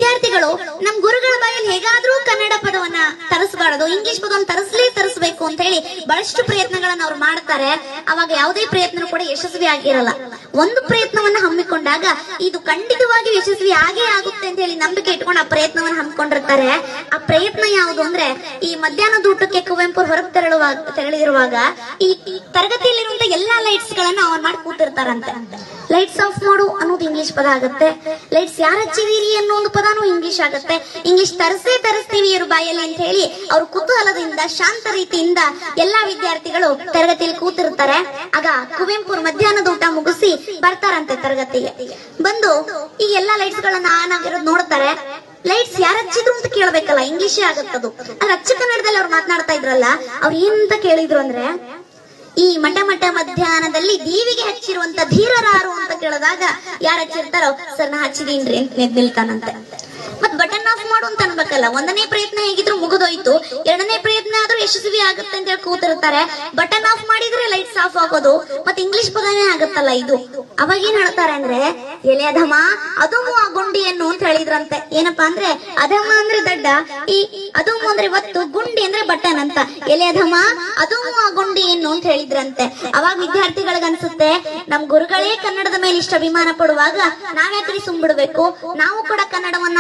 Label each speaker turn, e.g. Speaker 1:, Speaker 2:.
Speaker 1: ವಿದ್ಯಾರ್ಥಿಗಳು ನಮ್ ಗುರುಗಳ ಬಾಯಲ್ಲಿ ಹೇಗಾದ್ರೂ ಕನ್ನಡ ಪದವನ್ನ ತರಿಸಬಾರದು, ಇಂಗ್ಲಿಷ್ ಪದವನ್ನು ತರಿಸಬೇಕು ಅಂತ ಹೇಳಿ ಬಹಳಷ್ಟು ಪ್ರಯತ್ನಗಳನ್ನ ಅವ್ರು ಮಾಡ್ತಾರೆ. ಅವಾಗ ಯಾವುದೇ ಪ್ರಯತ್ನ ಕೂಡ ಯಶಸ್ವಿ ಆಗಿರಲ್ಲ. ಒಂದು ಪ್ರಯತ್ನವನ್ನ ಹಮ್ಮಿಕೊಂಡಾಗ ಇದು ಖಂಡಿತವಾಗಿ ಯಶಸ್ವಿ ಆಗೇ ಆಗುತ್ತೆ ಅಂತ ಹೇಳಿ ನಂಬಿಕೆ ಇಟ್ಕೊಂಡು ಆ ಪ್ರಯತ್ನವನ್ನ ಹಮ್ಮಿಕೊಂಡಿರ್ತಾರೆ. ಆ ಪ್ರಯತ್ನ ಯಾವುದು ಅಂದ್ರೆ, ಈ ಮಧ್ಯಾಹ್ನದ ಊಟಕ್ಕೆ ಕುವೆಂಪು ಹೊರಗೆ ತೆರಳಿರುವಾಗ ಈ ತರಗತಿಯಲ್ಲಿರುವಂತ ಎಲ್ಲಾ ಲೈಟ್ಸ್ ಗಳನ್ನ ಆನ್ ಮಾಡಿ ಕೂತಿರ್ತಾರಂತೆ. ಲೈಟ್ಸ್ ಆಫ್ ಮಾಡು ಅನ್ನೋದು ಇಂಗ್ಲಿಷ್ ಪದ ಆಗುತ್ತೆ, ಲೈಟ್ಸ್ ಯಾರು ಹಚ್ಚಿದೀರಿ ಅನ್ನೋ ಒಂದು ಪದಾನು ಇಂಗ್ಲಿಷ್ ಆಗುತ್ತೆ. ಇಂಗ್ಲಿಷ್ ತರಿಸ್ತೀವಿ ಇವ್ರ ಬಾಯಲ್ಲಿ ಅಂತ ಹೇಳಿ ಅವ್ರು ಕುತೂಹಲದಿಂದ ಶಾಂತ ರೀತಿಯಿಂದ ಎಲ್ಲಾ ವಿದ್ಯಾರ್ಥಿಗಳು ತರಗತಿಯಲ್ಲಿ ಕೂತಿರ್ತಾರೆ. ಆಗ ಕುವೆಂಪು ಮಧ್ಯಾಹ್ನದ ಊಟ ಮುಗಿಸಿ ಬರ್ತಾರಂತೆ ತರಗತಿಗೆ. ಬಂದು ಈ ಎಲ್ಲಾ ಲೈಟ್ಸ್ ಗಳನ್ನ ಆನ್ ಆಗಿರೋದು ನೋಡ್ತಾರೆ. ಲೈಟ್ಸ್ ಯಾರು ಹಚ್ಚಿದ್ರು ಅಂತ ಕೇಳ್ಬೇಕಲ್ಲ, ಇಂಗ್ಲಿಷೇ ಆಗತ್ತದು. ಅದ್ರ ಅಚ್ಚ ಕನ್ನಡದಲ್ಲಿ ಅವ್ರು ಮಾತನಾಡ್ತಾ ಇದ್ರಲ್ಲ, ಅವ್ರು ಏನಂತ ಕೇಳಿದ್ರು ಅಂದ್ರೆ, ಈ ಮಠ ಮಧ್ಯಾಹ್ನದಲ್ಲಿ ದೀವಿಗೆ ಹಚ್ಚಿರುವಂತ ಧೀರರಾರು ಅಂತ ಕೇಳಿದಾಗ ಯಾರು ಹಚ್ಚಿರ್ತಾರೋ ಸರ್ ನಾ ಹಚ್ಚಿದೀನ್ರಿ ಅಂತ ನಿಲ್ತಾನಂತೆ. ಮತ್ ಬಟನ್ ಆಫ್ ಮಾಡು ಅಂತ ಅನ್ಬೇಕಲ್ಲ. ಒಂದನೇ ಪ್ರಯತ್ನ ಹೇಗಿದ್ರು ಮುಗಿದೋಯ್ತು, ಎರಡನೇ ಪ್ರಯತ್ನ ಆದ್ರೂ ಯಶಸ್ವಿ ಆಗುತ್ತೆ ಅಂತ ಹೇಳಿ ಕೂತಿರ್ತಾರೆ. ಬಟನ್ ಆಫ್ ಮಾಡಿದ್ರೆ ಲೈಟ್ಸ್ ಆಫ್ ಆಗೋದು, ಮತ್ತೆ ಇಂಗ್ಲಿಷ್ ಪದನೇ ಆಗತ್ತಲ್ಲ ಇದು. ಅವಾಗ ಏನ್ ಹೇಳ್ತಾರೆ ಅಂದ್ರೆ, ಎಲೆ ಅಧಮ ಅದುಮು ಆ ಗುಂಡಿಯನ್ನು ಅಂತ ಹೇಳಿದ್ರಂತೆ. ಏನಪ್ಪಾ ಅಂದ್ರೆ, ಅಧಮ ಅಂದ್ರೆ ದಡ್ಡ, ಈ ಅದುಮು ಅಂದ್ರೆ ಒತ್ತು, ಗುಂಡಿ ಅಂದ್ರೆ ಬಟನ್ ಅಂತ. ಎಲೆ ಅಧಮ ಅದುಮು ಆ ಗುಂಡಿಯನ್ನು ಅಂತ ಹೇಳಿದ್ರಂತೆ. ಅವಾಗ ವಿದ್ಯಾರ್ಥಿಗಳಿಗನ್ಸುತ್ತೆ, ನಮ್ ಗುರುಗಳೇ ಕನ್ನಡದ ಮೇಲೆ ಇಷ್ಟ ಅಭಿಮಾನ ಪಡುವಾಗ ನಾವ್ಯಾಕ್ರಿ ಸುಮ್ಬಿಡ್ಬೇಕು, ನಾವು ಕೂಡ ಕನ್ನಡವನ್ನ